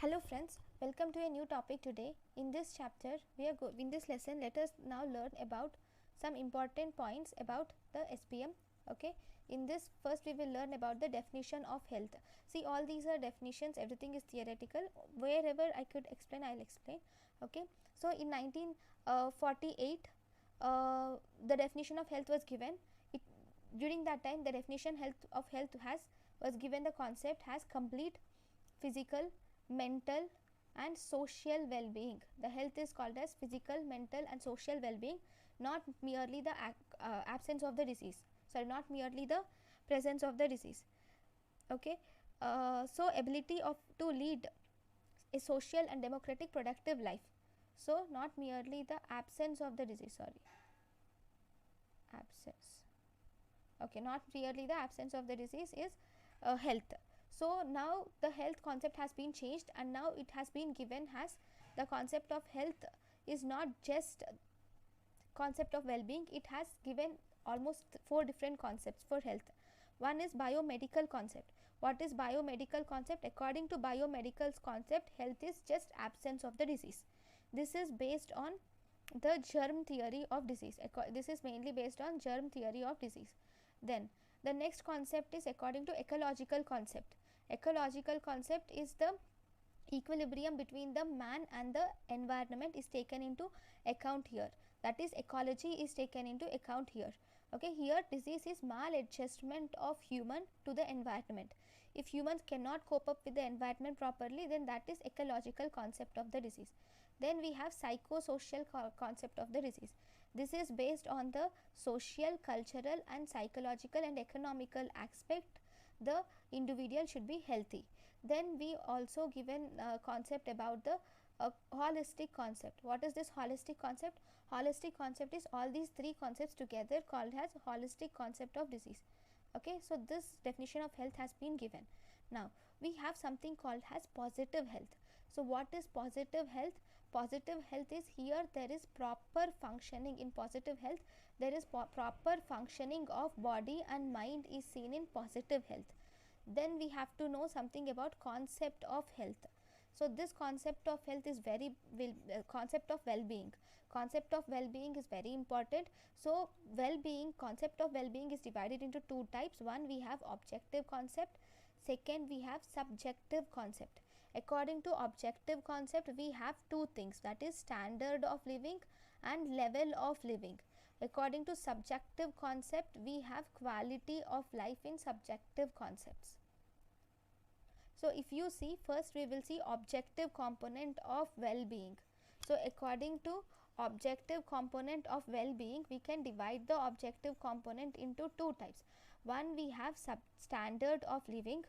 Hello friends, welcome to a new topic today. In this chapter, in this lesson, let us now learn about some important points about the SPM. Okay, in this first we will learn about the definition of health. See, all these are definitions, everything is theoretical. Wherever I could explain, I'll explain. Okay, so in 1948, the definition of health was given. During that time, the definition of health was given. The concept has complete physical, mental and social well-being. The health is called as physical, mental and social well-being, not merely the absence of the disease, sorry, not merely the presence of the disease. Okay, so ability to lead a social and democratic productive life. So not merely the absence of the disease, sorry, absence, okay, not merely the absence of the disease is health. So now the health concept has been changed, and now it has been given as the concept of health is not just concept of well-being. It has given almost 4 different concepts for health. One is biomedical concept. What is biomedical concept? According to biomedical concept, health is just absence of the disease. This is based on the germ theory of disease. This is mainly based on germ theory of disease. Then the next concept is according to ecological concept. Ecological concept is the equilibrium between the man and the environment is taken into account here. That is, ecology is taken into account here. Okay, here disease is maladjustment of human to the environment. If humans cannot cope up with the environment properly, then that is ecological concept of the disease. Then we have psychosocial concept of the disease. This is based on the social, cultural and psychological and economical aspect the individual should be healthy. Then we also given concept about the holistic concept. What is this holistic concept? Holistic concept is all these 3 concepts together called as holistic concept of disease. Okay, so this definition of health has been given. Now we have something called as positive health. So what is positive health? Positive health is, here there is proper functioning. In positive health there is proper functioning of body and mind is seen in positive health. Then we have to know something about concept of health. So this concept of health is concept of well-being. Concept of well-being is very important. So well-being, concept of well-being is divided into 2 types. One, we have objective concept. Second, we have subjective concept. According to objective concept, we have 2 things, that is standard of living and level of living. According to subjective concept, we have quality of life in subjective concepts. So if you see, first we will see objective component of well-being. So according to objective component of well-being, we can divide the objective component into 2 types. One, we have standard of living.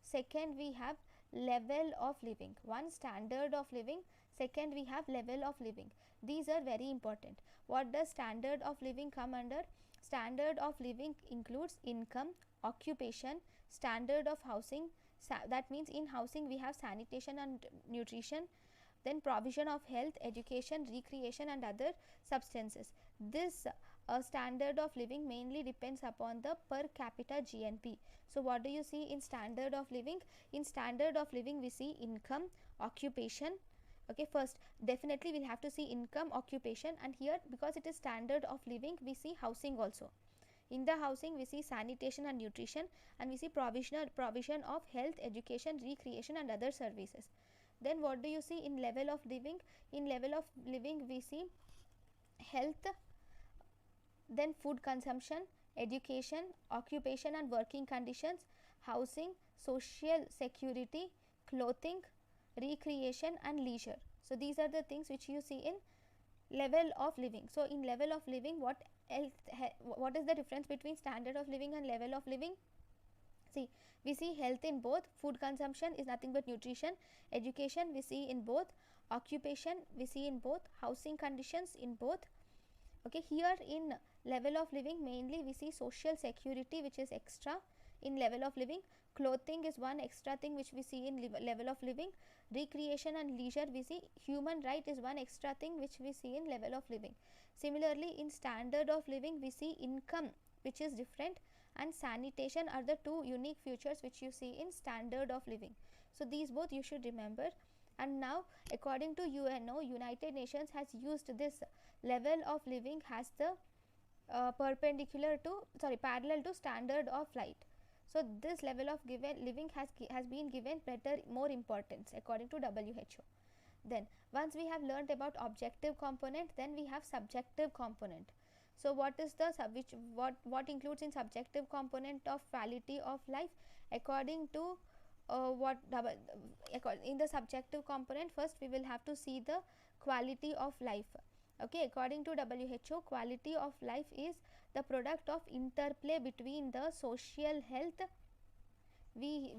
Second, we have level of living. One, standard of living. Second, we have level of living. These are very important. What does standard of living come under? Standard of living includes income, occupation, standard of housing. That means in housing we have sanitation and nutrition, then provision of health, education, recreation and other substances. This standard of living mainly depends upon the per capita GNP. So what do you see in standard of living? In standard of living we see income, occupation. Okay, first definitely we'll have to see income, occupation, and here because it is standard of living we see housing also. In the housing we see sanitation and nutrition, and we see provision of health, education, recreation and other services. Then what do you see in level of living? In level of living we see health, then food consumption, education, occupation and working conditions, housing, social security, clothing, recreation and leisure. So these are the things which you see in level of living. So in level of living, what is the difference between standard of living and level of living? See, we see health in both. Food consumption is nothing but nutrition. Education we see in both. Occupation we see in both. Housing conditions in both. Okay, here in level of living mainly we see social security, which is extra in level of living. Clothing is one extra thing which we see in level of living. Recreation and leisure we see. Human right is one extra thing which we see in level of living. Similarly, in standard of living we see income, which is different, and sanitation are the 2 unique features which you see in standard of living. So these both you should remember. And now according to UNO, United Nations has used this level of living as the parallel to standard of light. So this level of living has been given better, more importance according to WHO. Then once we have learned about objective component, then we have subjective component. So what is the what includes in subjective component of quality of life? According to in the subjective component, first we will have to see the quality of life. Okay, according to WHO, quality of life is the product of interplay between the social health. We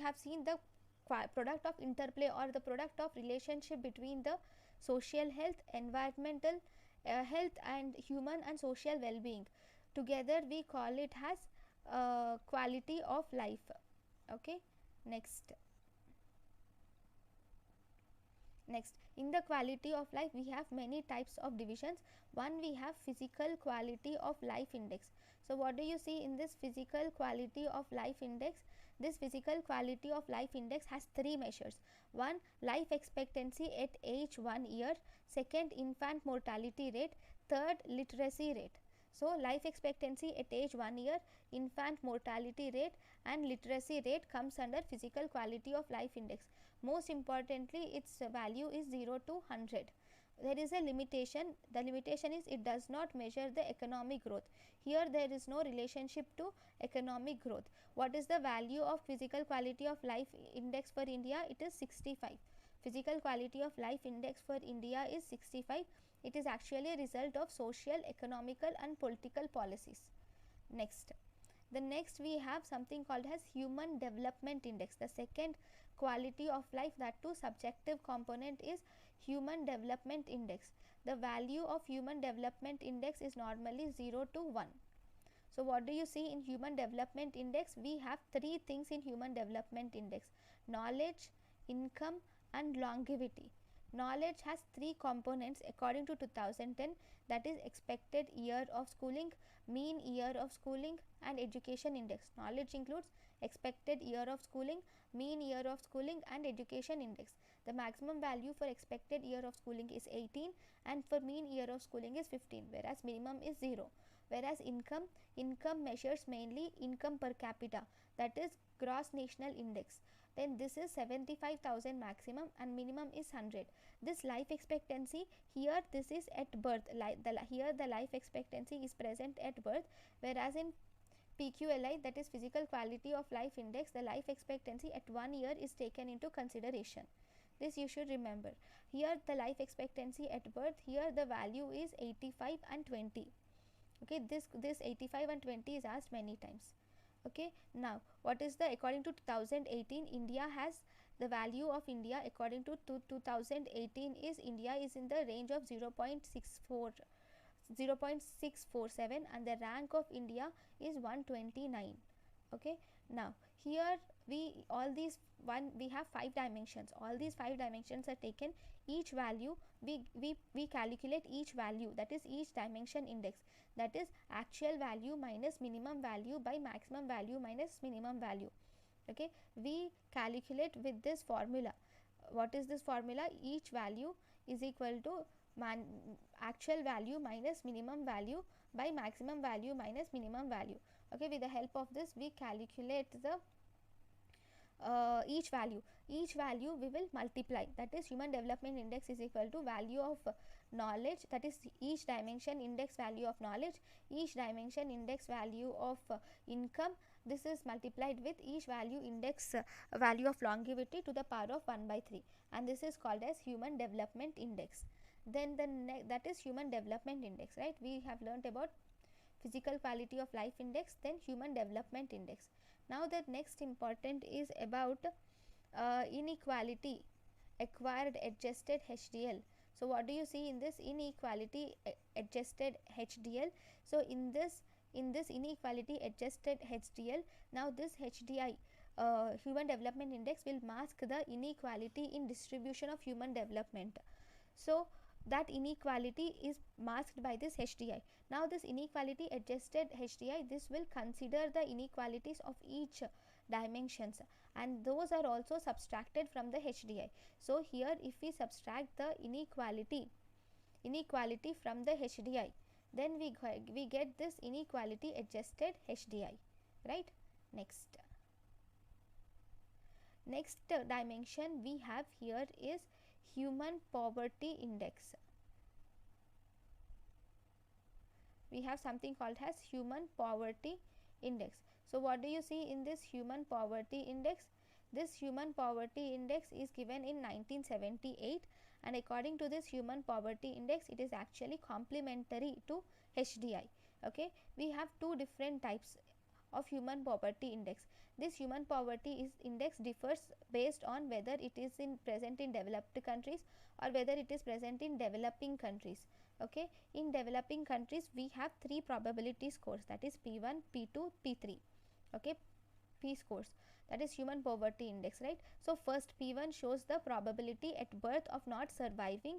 have seen the product of interplay or the product of relationship between the social health, environmental health, and human and social well-being. Together we call it as quality of life. Okay, next in the quality of life we have many types of divisions. One, we have physical quality of life index. So what do you see in this physical quality of life index? This physical quality of life index has three measures. One, life expectancy at age 1 year. Second, infant mortality rate. Third, literacy rate. So life expectancy at age 1 year, infant mortality rate, and literacy rate comes under physical quality of life index. Most importantly, its value is 0 to 100. There is a limitation. The limitation is it does not measure the economic growth. Here there is no relationship to economic growth. What is the value of physical quality of life index for India? It is 65. Physical quality of life index for India is 65. It is actually a result of social, economical and political policies. Next, the next we have something called as human development index. The second quality of life, that too subjective component, is human development index. The value of human development index is normally 0 to 1. So what do you see in human development index? We have three things in human development index: knowledge, income and longevity. Knowledge has three components according to 2010, that is expected year of schooling, mean year of schooling and education index. Knowledge includes expected year of schooling, mean year of schooling and education index. The maximum value for expected year of schooling is 18 and for mean year of schooling is 15, whereas minimum is 0. Whereas income measures mainly income per capita, that is gross national index. Then this is 75,000 maximum and minimum is 100. This life expectancy, here this is at birth. Here the life expectancy is present at birth, whereas in PQLI, that is physical quality of life index, the life expectancy at 1 year is taken into consideration. This you should remember. Here the life expectancy at birth, here the value is 85 and 20. Okay, this 85 and 20 is asked many times. Okay, now what is the, according to 2018, India has the value of India according to 2018 is India is in the range of 0.647 and the rank of India is 129. Okay, now here we have 5 dimensions. All these 5 dimensions are taken. Each value we calculate each value, that is each dimension index, that is actual value minus minimum value by maximum value minus minimum value. Okay, we calculate with this formula. What is this formula? Each value is equal to actual value minus minimum value by maximum value minus minimum value. Okay, with the help of this we calculate the each value we will multiply, that is human development index is equal to value of knowledge, that is each dimension index value of knowledge, each dimension index value of income. This is multiplied with each value index value of longevity to the power of 1 by 3, and this is called as human development index. Then that is human development index, right? We have learnt about physical quality of life index, then human development index. Now the next important is about inequality acquired adjusted HDL. So what do you see in this inequality adjusted HDL? So in this inequality adjusted HDL, now this HDI human development index will mask the inequality in distribution of human development. So that inequality is masked by this HDI. Now this inequality adjusted HDI, this will consider the inequalities of each dimensions. and those are also subtracted from the HDI. So here if we subtract the inequality from the HDI, then we get this inequality adjusted HDI, right? Next dimension we have here is human poverty index. We have something called as human poverty index. So what do you see in this human poverty index? This human poverty index is given in 1978, and according to this human poverty index, it is actually complementary to HDI. Okay, we have two different types of human poverty index. This human poverty index differs based on whether it is present in developed countries or whether it is present in developing countries. Okay, in developing countries we have three probability scores, that is P1, P2, P3. Okay, P scores, that is human poverty index, right? So first P1 shows the probability at birth of not surviving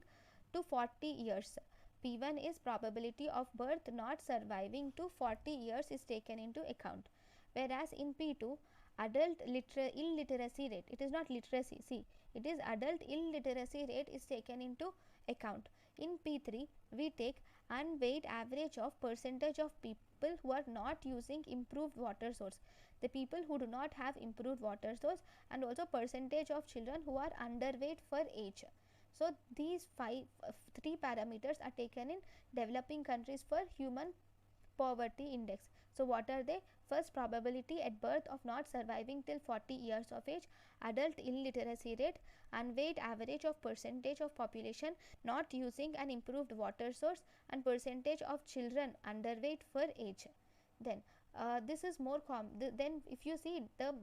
to 40 years. P1 is probability of birth not surviving to 40 years is taken into account, whereas in P2 adult illiteracy rate, it is not literacy, see, it is adult illiteracy rate is taken into account. In P3 we take unweighted average of percentage of people who are not using improved water source, the people who do not have improved water source, and also percentage of children who are underweight for age. So these three parameters are taken in developing countries for human poverty index. So what are they? First, probability at birth of not surviving till 40 years of age, adult illiteracy rate, unweighted average of percentage of population not using an improved water source, and percentage of children underweight for age. Then this is more then if you see the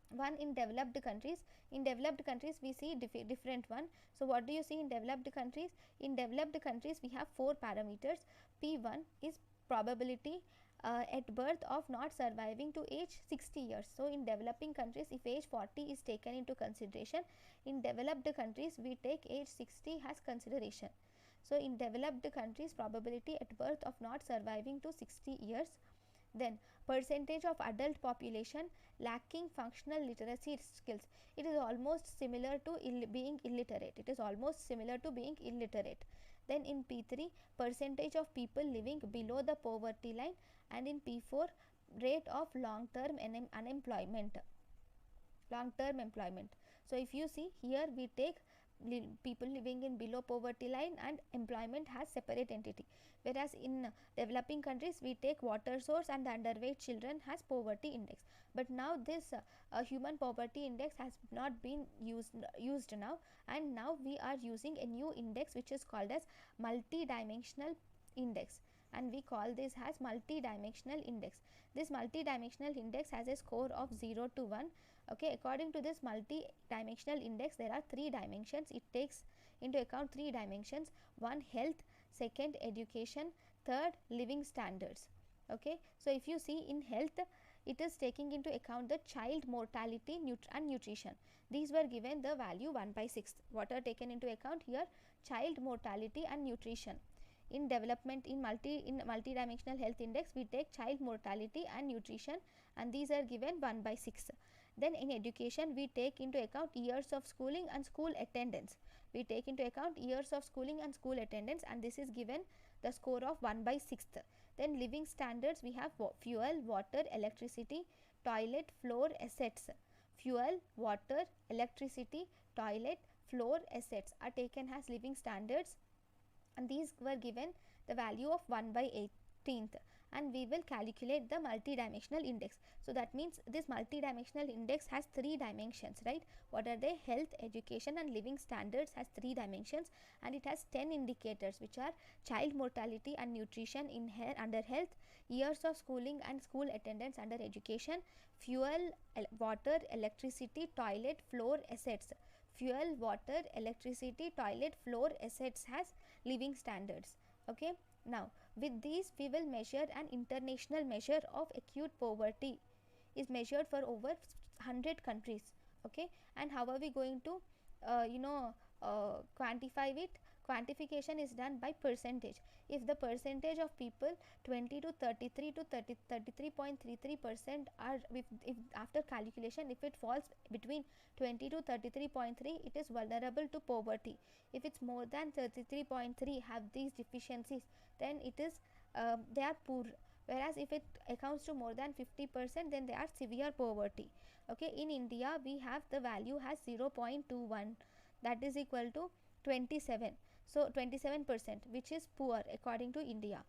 one in developed countries, we see different one. So what do you see in developed countries? In developed countries we have four parameters. P1 is probability at birth of not surviving to age 60 years. So in developing countries, if age 40 is taken into consideration, in developed countries we take age 60 as consideration. So in developed countries, probability at birth of not surviving to 60 years. Then percentage of adult population lacking functional literacy skills, it is almost similar to being illiterate. Then in P3, percentage of people living below the poverty line, and in P4, rate of long term employment. So if you see here, we take people living in below poverty line and employment has separate entity, whereas in developing countries we take water source and the underweight children has poverty index. But now this human poverty index has not been used now, and now we are using a new index which is called as multidimensional index, and we call this as multidimensional index. This multidimensional index has a score of 0 to 1. Okay, according to this multi-dimensional index, there are three dimensions. It takes into account three dimensions: one, health; second, education; third, living standards. Okay, so if you see in health, it is taking into account the child mortality and nutrition. These were given the value 1/6. What are taken into account here? Child mortality and nutrition. In development, in multi-dimensional health index, we take child mortality and nutrition, and these are given 1/6. Then in education, we take into account years of schooling and school attendance. And this is given the score of 1/6. Then living standards, we have fuel, water, electricity, toilet, floor, assets. Fuel, water, electricity, toilet, floor, assets are taken as living standards, and these were given the value of 1/18th, and we will calculate the multidimensional index. So that means this multidimensional index has three dimensions, right? What are they? Health, education and living standards has three dimensions, and it has 10 indicators, which are child mortality and nutrition under health, years of schooling and school attendance under education, fuel, water, electricity, toilet, floor, assets. Fuel, water, electricity, toilet, floor, assets has living standards. Okay, now with these we will measure an international measure of acute poverty is measured for over 100 countries. Okay, and how are we going to quantify it? quantification is done by percentage. If the percentage of people 20 to 33 to 33.33% are, if after calculation if it falls between 20 to 33.3, it is vulnerable to poverty. If it's more than 33.3 have these deficiencies, then it is they are poor. Whereas if it accounts to more than 50%, then they are severe poverty. Okay, in India we have the value has 0.21, that is equal to 27. So 27%, which is poor according to India.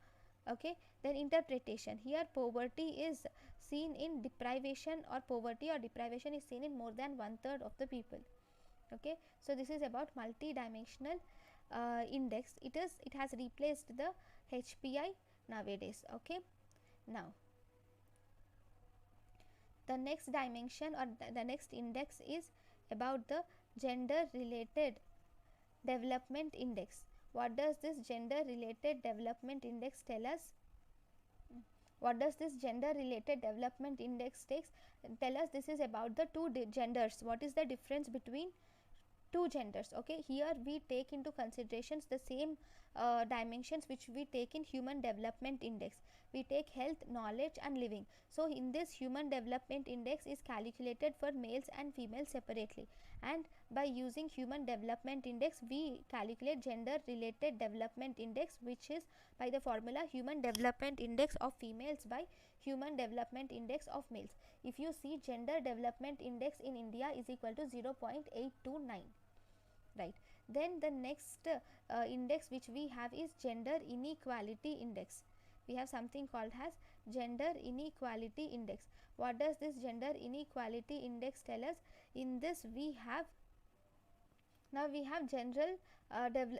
Okay, then interpretation. Here poverty is seen in deprivation, or poverty or deprivation is seen in more than one third of the people. Okay, so this is about multi-dimensional index. It has replaced the HPI nowadays. Okay, now the next dimension, or the next index, is about the gender related development index. What does this gender related development index tell us? What does this gender related development index tell us? This is about the two genders. What is the difference between two genders? Okay, here we take into considerations the same dimensions which we take in human development index. We take health, knowledge and living. So in this, human development index is calculated for males and females separately, and by using human development index we calculate gender related development index, which is by the formula human development index of females by human development index of males. If you see, gender development index in India is equal to 0.829. Right, then the next index which we have is gender inequality index. We have something called as gender inequality index. What does this gender inequality index tell us? In this we have general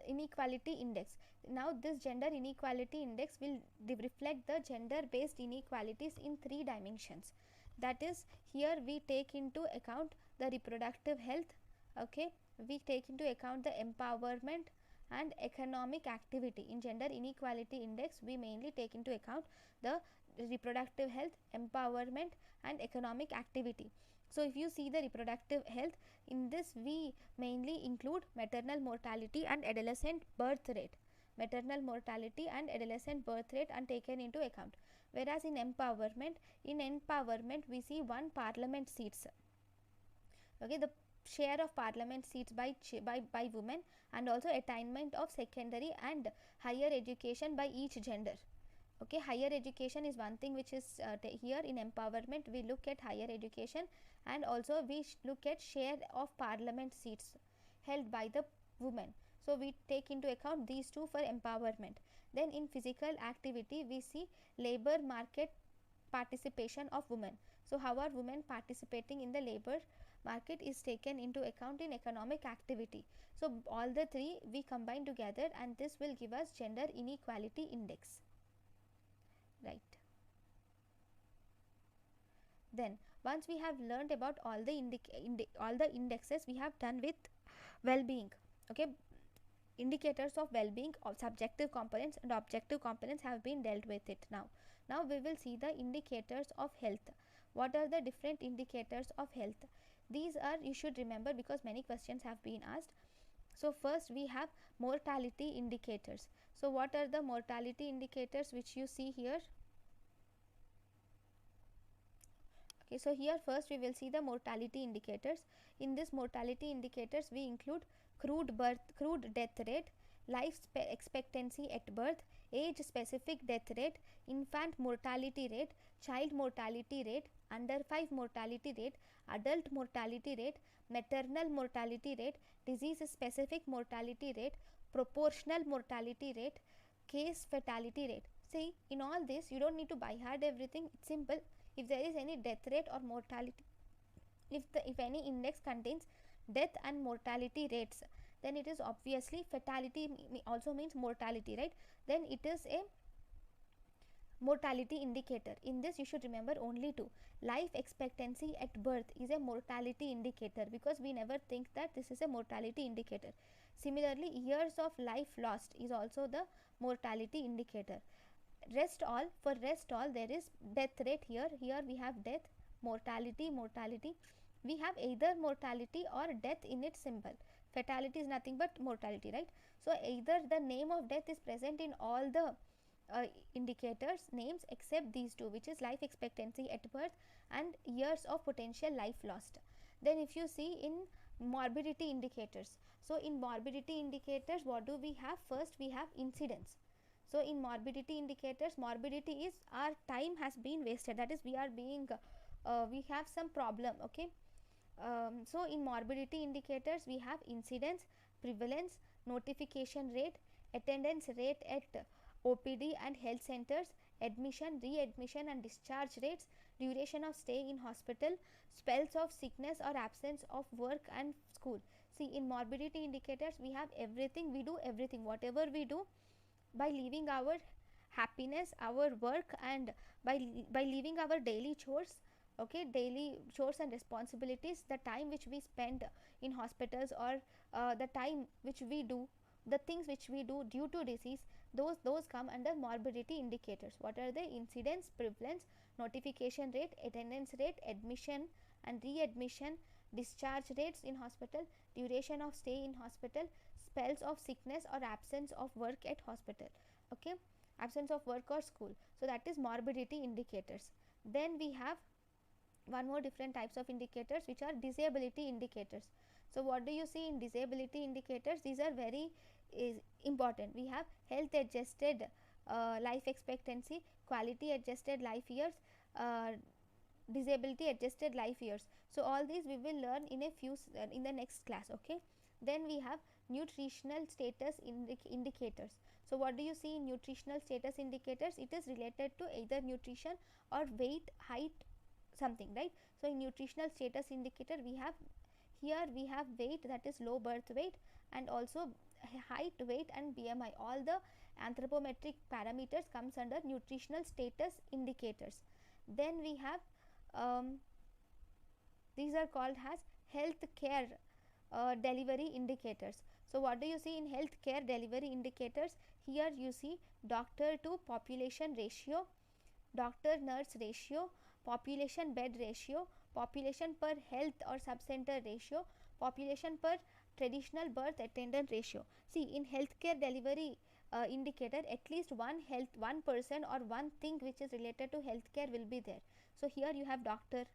inequality index. Now this gender inequality index will reflect the gender based inequalities in three dimensions. That is, here we take into account the reproductive health. Okay, we take into account the empowerment and economic activity. In gender inequality index we mainly take into account the reproductive health, empowerment and economic activity. So if you see the reproductive health, in this we mainly include maternal mortality and adolescent birth rate. Maternal mortality and adolescent birth rate are taken into account. Whereas in empowerment we see 1 parliament seats. Okay, the share of parliament seats by women, and also attainment of secondary and higher education by each gender. Okay, higher education is one thing which is here in empowerment we look at higher education, and also we look at share of parliament seats held by the women. So we take into account these two for empowerment. Then in physical activity we see labor market participation of women. So how are women participating in the labor market is taken into account in economic activity. So all the three we combine together, and this will give us gender inequality index. Right. Then once we have learned about all the indexes, we have done with well-being. Okay, indicators of well-being of subjective components and objective components have been dealt with it. Now we will see the indicators of health. What are the different indicators of health? These are, you should remember because many questions have been asked. So first we have mortality indicators. So what are the mortality indicators which you see here? Okay, so here first we will see the mortality indicators. In this mortality indicators we include crude death rate, life expectancy at birth, age specific death rate, infant mortality rate, child mortality rate, under 5 mortality rate, adult mortality rate, maternal mortality rate, disease specific mortality rate, proportional mortality rate, case fatality rate. See, in all this you don't need to by heart everything. It's simple. If there is any death rate or mortality, if any index contains death and mortality rates, then it is obviously fatality also means mortality, right? Then it is a mortality indicator. In this you should remember only two. Life expectancy at birth is a mortality indicator, because we never think that this is a mortality indicator. Similarly, years of life lost is also the mortality indicator. Rest all there is death rate. Here we have death, mortality. We have either mortality or death in its symbol. Fatality is nothing but mortality, right? So either the name of death is present in all the indicators names except these two, which is life expectancy at birth and years of potential life lost. Then if you see in morbidity indicators, so in morbidity indicators, what do we have? First we have incidence. So in morbidity indicators, morbidity is our time has been wasted, that is we are being we have some problem, okay. So in morbidity indicators we have incidence, prevalence, notification rate, attendance rate at OPD and health centers, admission, readmission and discharge rates, duration of stay in hospital, spells of sickness or absence of work and school. See, in morbidity indicators we have everything, we do everything, whatever we do by leaving our happiness, our work, and by leaving our daily chores, okay, daily chores and responsibilities, the time which we spend in hospitals, or the time which we do the things which we do due to disease, those come under morbidity indicators. What are the? Incidence, prevalence, notification rate, attendance rate, admission and readmission, discharge rates in hospital, duration of stay in hospital, spells of sickness or absence of work at hospital, okay, absence of work or school. So that is morbidity indicators. Then we have one more different types of indicators, which are disability indicators. So what do you see in disability indicators? These are very important. We have health adjusted life expectancy, quality adjusted life years, disability adjusted life years. So all these we will learn in a few in the next class, okay. Then we have nutritional status indicators. So what do you see in nutritional status indicators? It is related to either nutrition or weight, height, something, right? So in nutritional status indicator we have here we have weight, that is low birth weight, and also height, weight and BMI. All the anthropometric parameters comes under nutritional status indicators. Then we have these are called as health care delivery indicators. So what do you see in health care delivery indicators? Here you see doctor to population ratio, doctor nurse ratio, population bed ratio, population per health or subcenter ratio, population per traditional birth attendant ratio. See, in healthcare delivery indicator, at least one person or one thing which is related to healthcare will be there. So here you have doctor,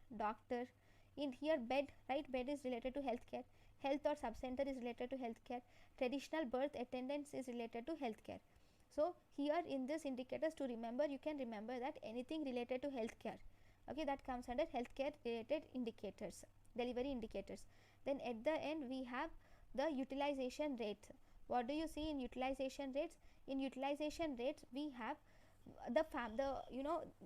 in here bed, right, bed is related to healthcare, health or subcenter is related to healthcare, traditional birth attendance is related to healthcare. So here in this indicators, to remember, you can remember that anything related to healthcare, okay, that comes under healthcare related indicators, delivery indicators. Then at the end we have the utilization rates. What do you see in utilization rates? In utilization rates we have the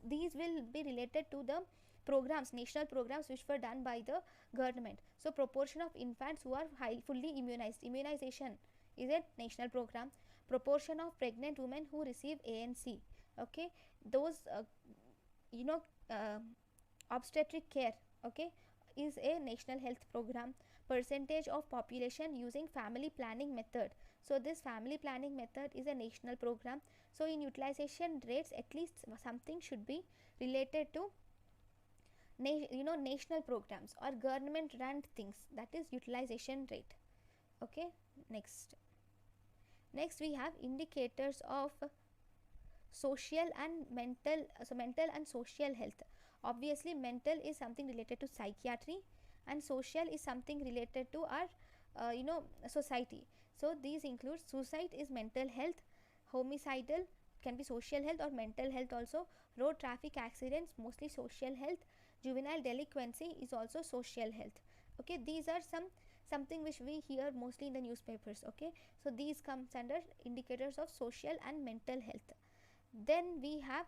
these will be related to the programs, national programs which were done by the government. So proportion of infants who are fully immunized, immunization is a national program. Proportion of pregnant women who receive ANC, okay, those obstetric care, okay, is a national health program. Percentage of population using family planning method, so this family planning method is a national program. So in utilization rates, at least something should be related to national programs or government run things, that is utilization rate, okay. Next we have indicators of social and mental, so mental and social health. Obviously mental is something related to psychiatry and social is something related to our society. So these include suicide is mental health, homicidal can be social health or mental health also, road traffic accidents mostly social health, juvenile delinquency is also social health, okay. These are something which we hear mostly in the newspapers, okay. So these comes under indicators of social and mental health. Then we have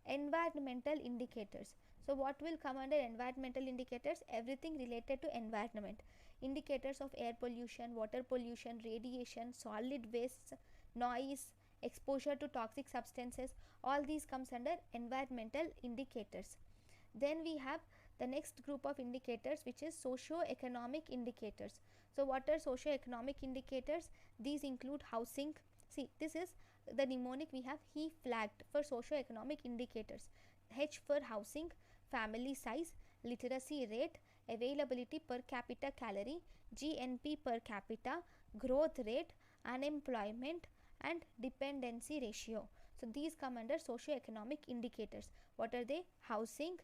environmental indicators. So what will come under environmental indicators? Everything related to environment, indicators of air pollution, water pollution, radiation, solid waste, noise, exposure to toxic substances, all these comes under environmental indicators. Then we have the next group of indicators, which is socio-economic indicators. So what are socio-economic indicators? These include housing. See, this is the mnemonic we have he flagged for socio-economic indicators. H for housing, family size, literacy rate, availability per capita calorie, GNP per capita, growth rate, unemployment, and dependency ratio. So these come under socio-economic indicators. What are they? Housing,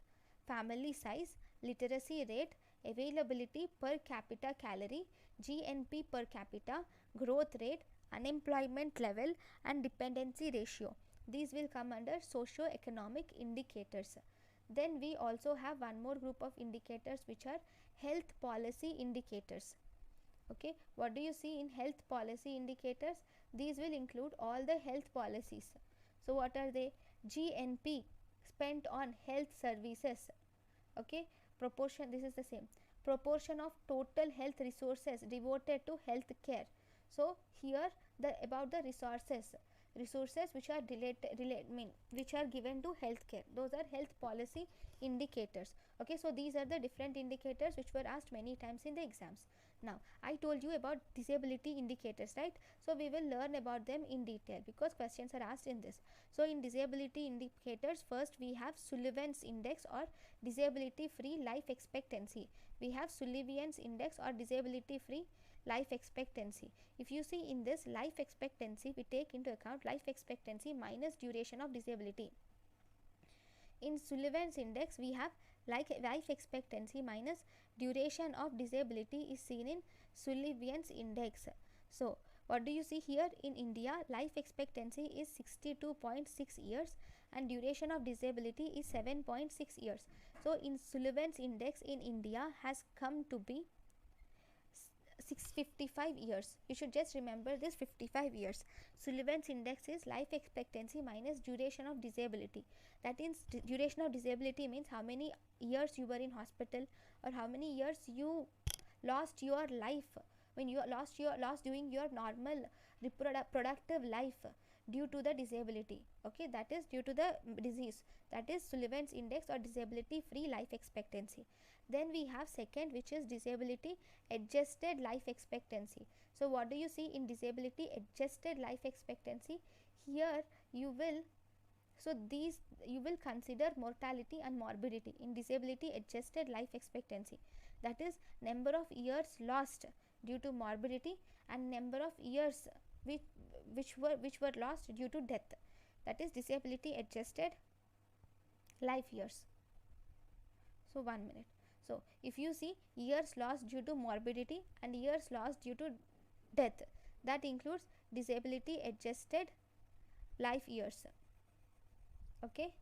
family size, literacy rate, availability per capita calorie, GNP per capita, growth rate, unemployment level, and dependency ratio. These will come under socio-economic indicators. Then we also have one more group of indicators, which are health policy indicators. Okay, what do you see in health policy indicators? These will include all the health policies. So what are they? GNP, spent on health services. Okay, proportion, this is the same, proportion of total health resources devoted to health care. So here the about the resources which are which are given to healthcare, those are health policy indicators. Okay, so these are the different indicators which were asked many times in the exams. Now I told you about disability indicators, right? So we will learn about them in detail because questions are asked in this. So in disability indicators, first we have Sullivan's index or disability free life expectancy. We have Sullivan's index or disability free life expectancy. If you see in this life expectancy, we take into account life expectancy minus duration of disability. In Sullivan's index, we have like life expectancy minus duration of disability is seen in Sullivan's index. So what do you see here? In India, life expectancy is 62.6 years and duration of disability is 7.6 years. So in Sullivan's index in India has come to be 655 years. You should just remember this 55 years. Sullivan's index is life expectancy minus duration of disability. That means duration of disability means how many years you were in hospital or how many years you lost your life when you lost doing your normal productive life due to the disability. Okay, that is due to the disease. That is Sullivan's index or disability free life expectancy. Then we have second, which is disability adjusted life expectancy. So what do you see in disability adjusted life expectancy? Here you will consider mortality and morbidity in disability adjusted life expectancy. That is number of years lost due to morbidity and number of years which were lost due to death. That is disability adjusted life years. So 1 minute. So if you see years lost due to morbidity and years lost due to death, that includes disability adjusted life years. Okay,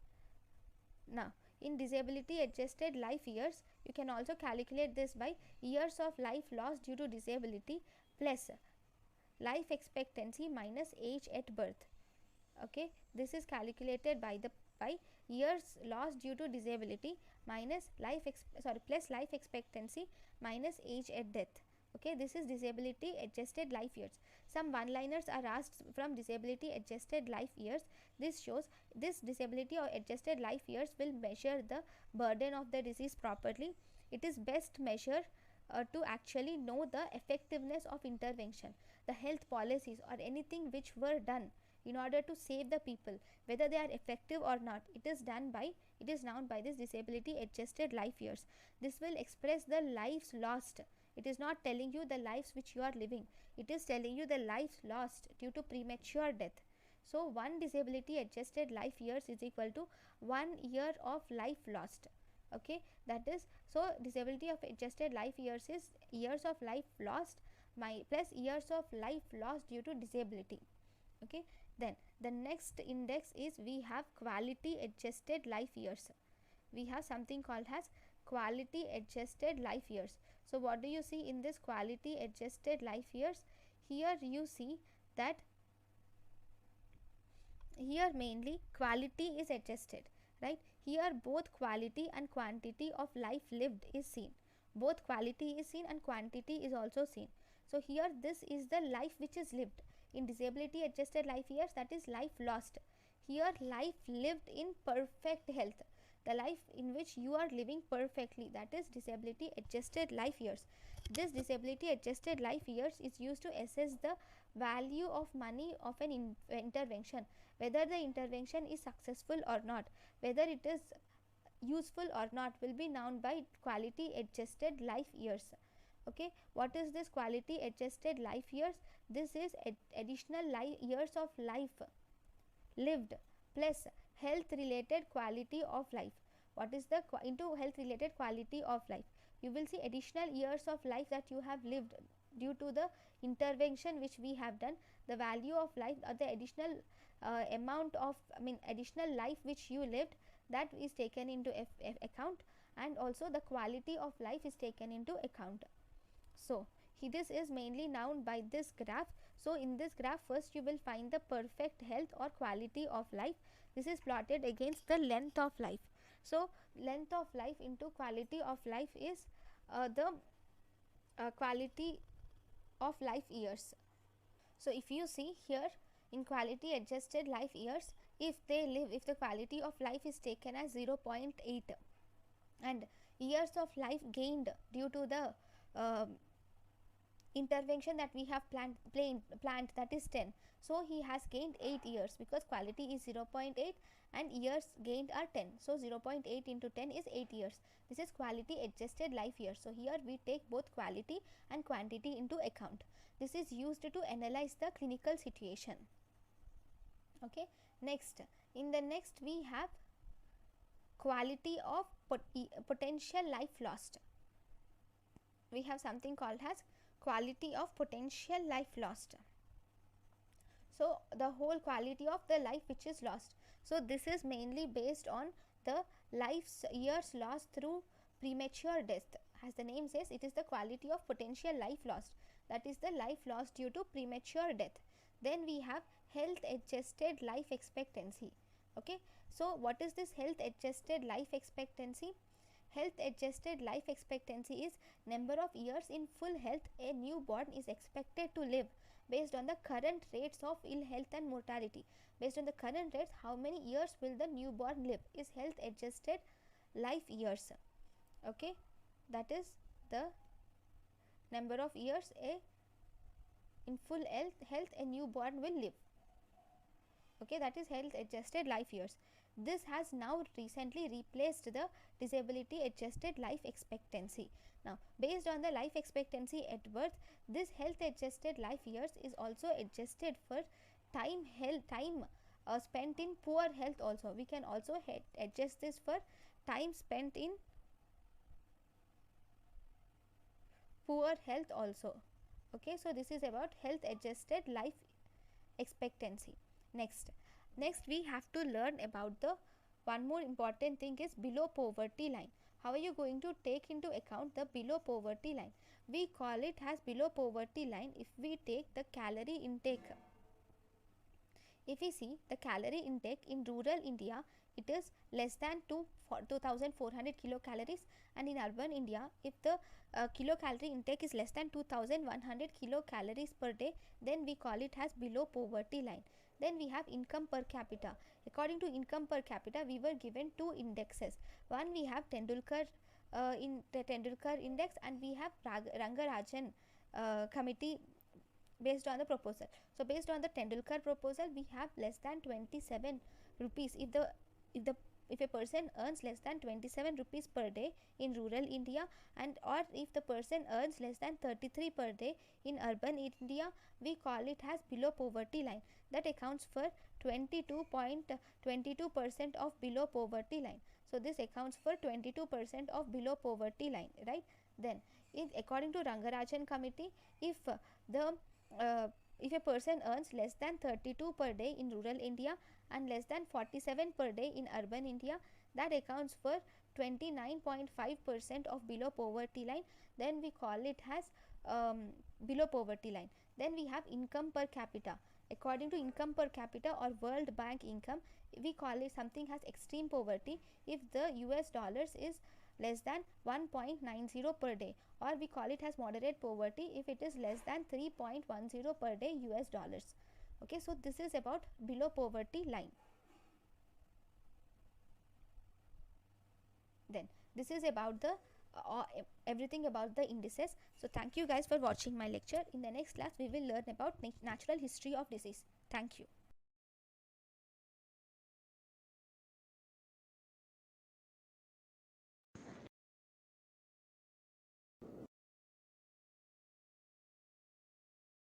now in disability adjusted life years, you can also calculate this by years of life lost due to disability plus life expectancy minus age at birth. Okay, this is calculated by years lost due to disability minus plus life expectancy minus age at death. Okay, this is disability adjusted life years. Some one liners are asked from disability adjusted life years. This shows this disability or adjusted life years will measure the burden of the disease properly. It is best measure to actually know the effectiveness of intervention, the health policies or anything which were done in order to save the people, whether they are effective or not. It is known by this disability adjusted life years. This will express the lives lost. It is not telling you the lives which you are living. It is telling you the lives lost due to premature death. So one disability adjusted life years is equal to 1 year of life lost. Okay, that is, so disability of adjusted life years is years of life lost plus years of life lost due to disability. Okay, then the next index is we have quality adjusted life years. We have something called as quality adjusted life years. So what do you see in this quality adjusted life years? Here you see that here mainly quality is adjusted, right? Here both quality and quantity of life lived is seen. Both quality is seen and quantity is also seen. So here this is the life which is lived. In disability adjusted life years, that is life lost. Here life lived in perfect health, the life in which you are living perfectly, that is disability adjusted life years. This disability adjusted life years is used to assess the value of money of an intervention, whether the intervention is successful or not, whether it is useful or not will be known by quality adjusted life years. Okay, what is this quality adjusted life years? This is additional years of life lived plus health related quality of life. What is the into health related quality of life? You will see additional years of life that you have lived due to the intervention which we have done. The value of life or the additional amount of additional life which you lived, that is taken into account, and also the quality of life is taken into account. So this is mainly known by this graph. So in this graph, first you will find the perfect health or quality of life. This is plotted against the length of life. So length of life into quality of life is the quality of life years. So if you see here, in quality adjusted life years, if the quality of life is taken as 0.8 and years of life gained due to the intervention that we have planned, that is 10. So he has gained 8 years because quality is 0.8 and years gained are 10. So 0.8 into 10 is 8 years. This is quality adjusted life years. So here we take both quality and quantity into account. This is used to analyze the clinical situation. Okay, next, in the next we have quality of potential life lost. We have something called as quality of potential life lost. So the whole quality of the life which is lost. So this is mainly based on the life's years lost through premature death. As the name says, it is the quality of potential life lost, that is the life lost due to premature death. Then we have health adjusted life expectancy. Okay, so what is this health adjusted life expectancy? Health adjusted life expectancy is number of years in full health a newborn is expected to live based on the current rates of ill health and mortality. Based on the current rates, how many years will the newborn live is health adjusted life years. Okay, that is the number of years in full health a newborn will live. Okay, that is health adjusted life years. This has now recently replaced the disability adjusted life expectancy. Now, based on the life expectancy at birth, this health adjusted life years is also adjusted for time spent in poor health also. We can also adjust this for time spent in poor health also. Okay, so this is about health adjusted life expectancy. Next we have to learn about the one more important thing is below poverty line. How are you going to take into account the below poverty line? We call it as below poverty line if we take the calorie intake. If we see the calorie intake in rural India, it is less than 2400 kilocalories, and in urban India, if the kilocalorie intake is less than 2100 kilocalories per day, then we call it as below poverty line. Then we have income per capita. According to income per capita, we were given two indexes. One, we have Tendulkar index, and we have Rangarajan committee based on the proposal. So based on the Tendulkar proposal, we have less than 27 rupees if a person earns less than 27 rupees per day in rural India, and or if the person earns less than 33 per day in urban India, we call it as below poverty line. That accounts for 22.22% of below poverty line. So this accounts for 22% of below poverty line, right? Then according to Rangarajan committee, if a person earns less than 32 per day in rural India and less than 47 per day in urban India, that accounts for 29.5% of below poverty line. Then we call it as below poverty line. Then we have income per capita. According to income per capita or World Bank income, we call it something as extreme poverty if the US dollars is less than 1.90 per day, or we call it as moderate poverty if it is less than 3.10 per day US dollars. Okay, so this is about below poverty line. Then this is about the everything about the indices. So thank you guys for watching my lecture. In the next class we will learn about natural history of disease. Thank you.